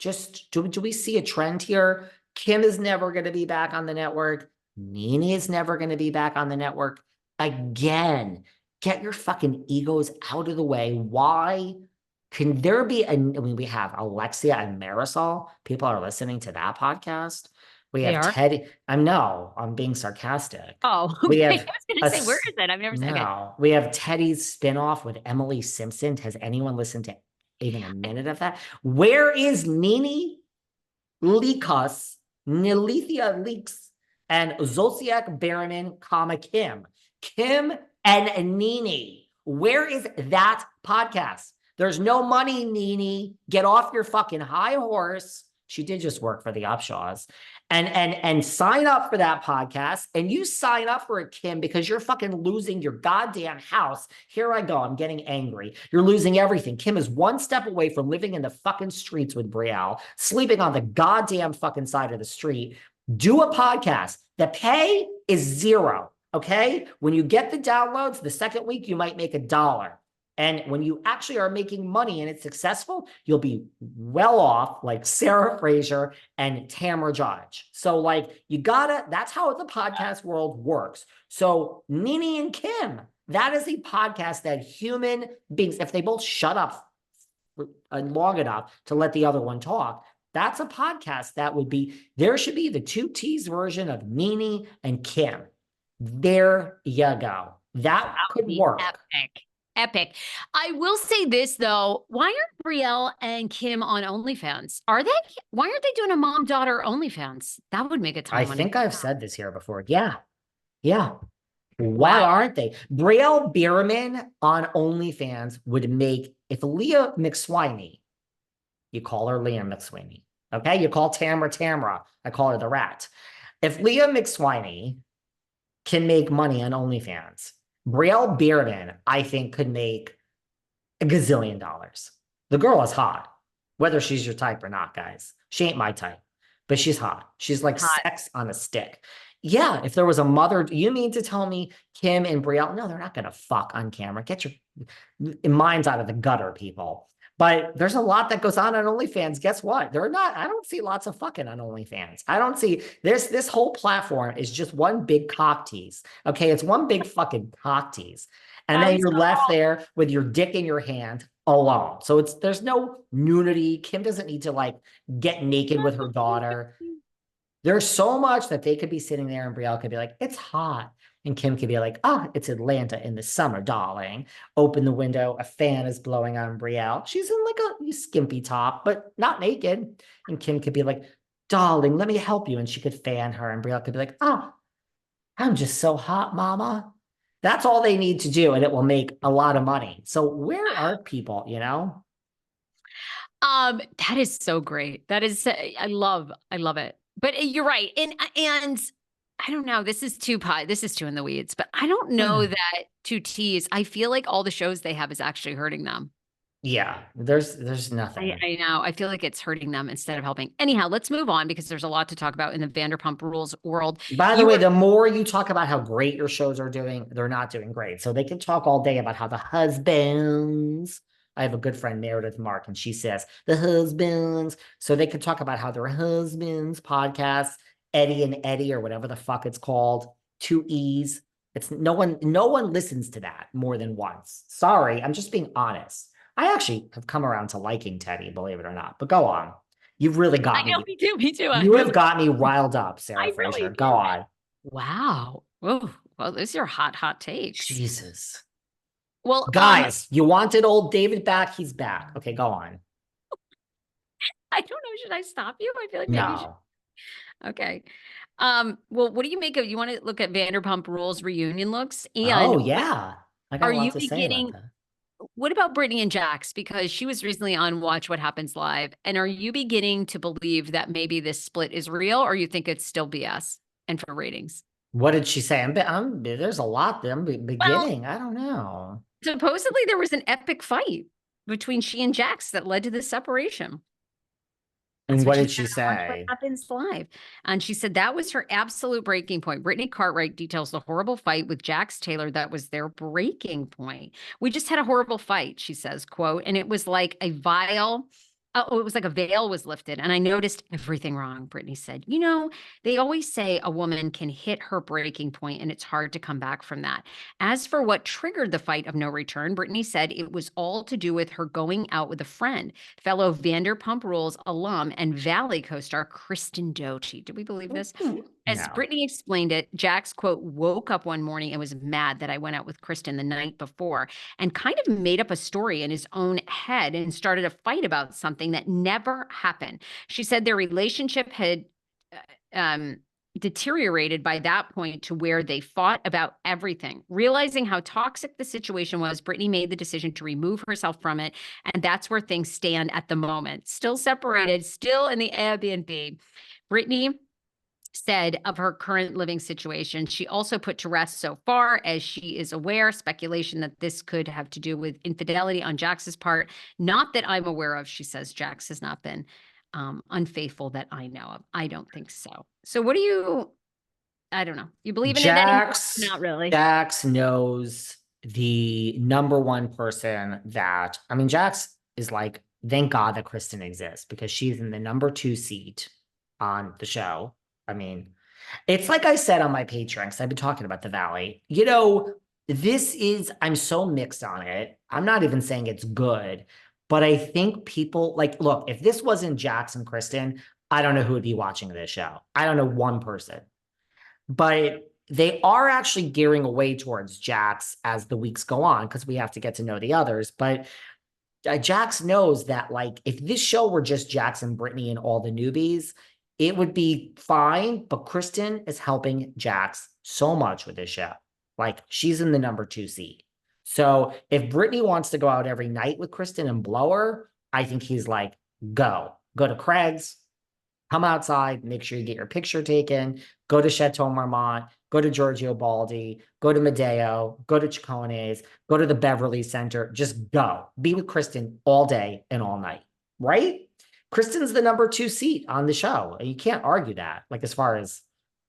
Just, do we see a trend here? Kim is never going to be back on the network. Nene is never going to be back on the network again. Get your fucking egos out of the way. Why? Can there be we have Alexia and Marisol. People are listening to that podcast. We have Teddy. I'm being sarcastic. Oh, okay. We have I was going to say, where is it? I've never said it. We have Teddy's spinoff with Emily Simpson. Has anyone listened to even a minute of that? Where is Nene Leakos, Nilithia Leaks, and Zolciak Berriman, Kim? Kim and Nene. Where is that podcast? There's no money, Nene. Get off your fucking high horse. She did just work for the Upshaws. And sign up for that podcast. And you sign up for it, Kim, because you're fucking losing your goddamn house. Here I go. I'm getting angry. You're losing everything. Kim is one step away from living in the fucking streets with Brielle, sleeping on the goddamn fucking side of the street. Do a podcast. The pay is zero. Okay? When you get the downloads, the second week, you might make $1. And when you actually are making money and it's successful, you'll be well off like Sarah Fraser and Tamra Judge. So that's how the podcast world works. So Nene and Kim, that is a podcast that human beings, if they both shut up long enough to let the other one talk, that's a podcast that there should be the 2T's version of Nene and Kim. There you go. That could work. Epic. I will say this though. Why aren't Brielle and Kim on OnlyFans? Are they? Why aren't they doing a mom-daughter OnlyFans? That would make a ton of money. I think I've said this here before. Yeah. Why aren't they? Brielle Bierman on OnlyFans would make, if Leah McSweeney, you call her Leah McSweeney. Okay. You call Tamra. I call her the rat. If Leah McSweeney can make money on OnlyFans, Brielle Bierman, I think, could make $1 gazillion. The girl is hot, whether she's your type or not, guys. She ain't my type, but she's hot. She's like sex on a stick. Yeah, if there was a mother, you mean to tell me Kim and Brielle? No, they're not going to fuck on camera. Get your minds out of the gutter, people. But there's a lot that goes on OnlyFans. Guess what? I don't see lots of fucking on OnlyFans. I don't see this whole platform is just one big cock tease. Okay. It's one big fucking cock tease. And then you're left there with your dick in your hand alone. So there's no nudity. Kim doesn't need to get naked with her daughter. There's so much that they could be sitting there and Brielle could be like, it's hot. And Kim could be like, it's Atlanta in the summer, darling. Open the window. A fan is blowing on Brielle. She's in a skimpy top, but not naked. And Kim could be like, darling, let me help you. And she could fan her. And Brielle could be like, I'm just so hot, mama. That's all they need to do. And it will make a lot of money. So where are people, That is so great. That is, I love it. But you're right. And I don't know. This is too in the weeds, but I don't know that 2T's. I feel like all the shows they have is actually hurting them. Yeah, there's nothing. I know. I feel like it's hurting them instead of helping. Anyhow, let's move on because there's a lot to talk about in the Vanderpump Rules world. By the way, the more you talk about how great your shows are doing, they're not doing great. So they can talk all day about how the husbands. I have a good friend, Meredith Mark, and she says the husbands. So they can talk about how their husbands podcasts, Eddie and Eddie, or whatever the fuck it's called, 2E's. It's no one listens to that more than once. Sorry, I'm just being honest. I actually have come around to liking Teddy, believe it or not. But go on. You've really got me. I know, me too. You have got me riled up, Sarah Fraser. Really go on. Wow. Oh, well, those are hot takes. Jesus. Well, guys, you wanted old David back. He's back. Okay, go on. I don't know. Should I stop you? I feel like maybe you should. Okay. Well, what do you make of, you want to look at Vanderpump Rules reunion looks? And yeah. Are you beginning, what about Brittany and Jax? Because she was recently on Watch What Happens Live. And are you beginning to believe that maybe this split is real, or you think it's still BS and for ratings? What did she say? There's a lot there. I'm beginning. Well, I don't know. Supposedly there was an epic fight between she and Jax that led to the separation. And what did she say? What Happens Live. And she said that was her absolute breaking point. Brittany Cartwright details the horrible fight with Jax Taylor. That was their breaking point. We just had a horrible fight, she says, quote, and it was like a vile Oh, it was like a veil was lifted. And I noticed everything wrong, Brittany said. You know, they always say a woman can hit her breaking point and it's hard to come back from that. As for what triggered the fight of no return, Brittany said it was all to do with her going out with a friend, fellow Vanderpump Rules alum and Valley co-star Kristen Doty. Do we believe this? As No. Brittany explained it, Jax, quote, woke up one morning and was mad that I went out with Kristen the night before and kind of made up a story in his own head and started a fight about something that never happened. She said their relationship had deteriorated by that point to where they fought about everything. Realizing how toxic the situation was, Brittany made the decision to remove herself from it. And that's where things stand at the moment. Still separated, still in the Airbnb. Brittany said of her current living situation. She also put to rest so far as she is aware, speculation that this could have to do with infidelity on Jax's part. Not that I'm aware of, she says. Jax has not been unfaithful that I know of. I don't think so. So what do you, I don't know. You believe in it anymore? Not really. Jax knows the number one person that, I mean, Jax is like, thank God that Kristen exists because she's in the number 2 seat on the show. I mean, it's like I said on my Patreon, because I've been talking about the Valley. You know, I'm so mixed on it. I'm not even saying it's good, but I think people, like, look, if this wasn't Jax and Kristen, I don't know who would be watching this show. I don't know one person. But they are actually gearing away towards Jax as the weeks go on, because we have to get to know the others. But Jax knows that, like, if this show were just Jax and Brittany and all the newbies, it would be fine, but Kristen is helping Jax so much with this show. Like, she's in the number 2 seat. So if Brittany wants to go out every night with Kristen and blow her, I think he's like, go to Craig's, come outside, make sure you get your picture taken, go to Chateau Marmont, go to Giorgio Baldi, go to Medeo, go to Chiccone's, go to the Beverly Center, just go. Be with Kristen all day and all night, right? Kristen's the number 2 seat on the show. You can't argue that, like, as far as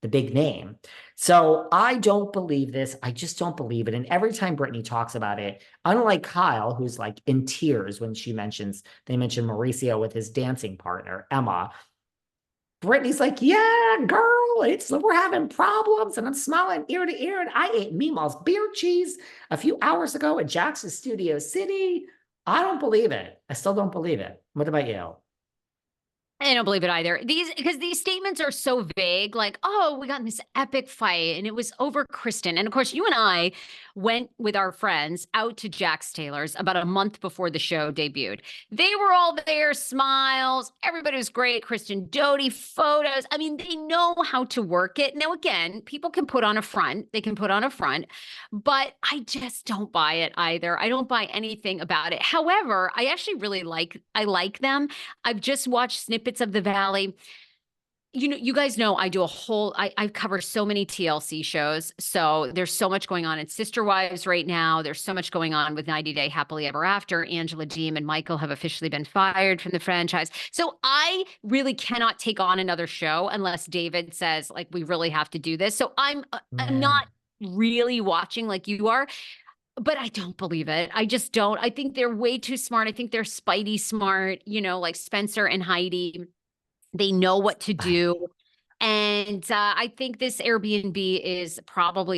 the big name. So I don't believe this. I just don't believe it. And every time Brittany talks about it, unlike Kyle, who's like in tears when they mention Mauricio with his dancing partner, Emma, Brittany's like, yeah, girl, we're having problems and I'm smiling ear to ear. And I ate Mima's beer cheese a few hours ago at Jax's Studio City. I don't believe it. I still don't believe it. What about you? I don't believe it either. Because these statements are so vague, like, oh, we got in this epic fight and it was over Kristen. And of course, you and I went with our friends out to Jax Taylor's about a month before the show debuted. They were all there, smiles, everybody was great. Kristen Doty, photos. I mean, they know how to work it. Now, again, people can put on a front. They can put on a front, but I just don't buy it either. I don't buy anything about it. However, I actually really like them. I've just watched snippets of the Valley. You know, you guys know I do I cover so many TLC shows. So there's so much going on in Sister Wives right now. There's so much going on with 90 Day Happily Ever After. Angela Deem and Michael have officially been fired from the franchise. So I really cannot take on another show unless David says, like, we really have to do this. So I'm not really watching like you are. But I don't believe it. I just don't. I think they're way too smart. I think they're Spidey smart, you know, like Spencer and Heidi. They know what to do. And I think this Airbnb is probably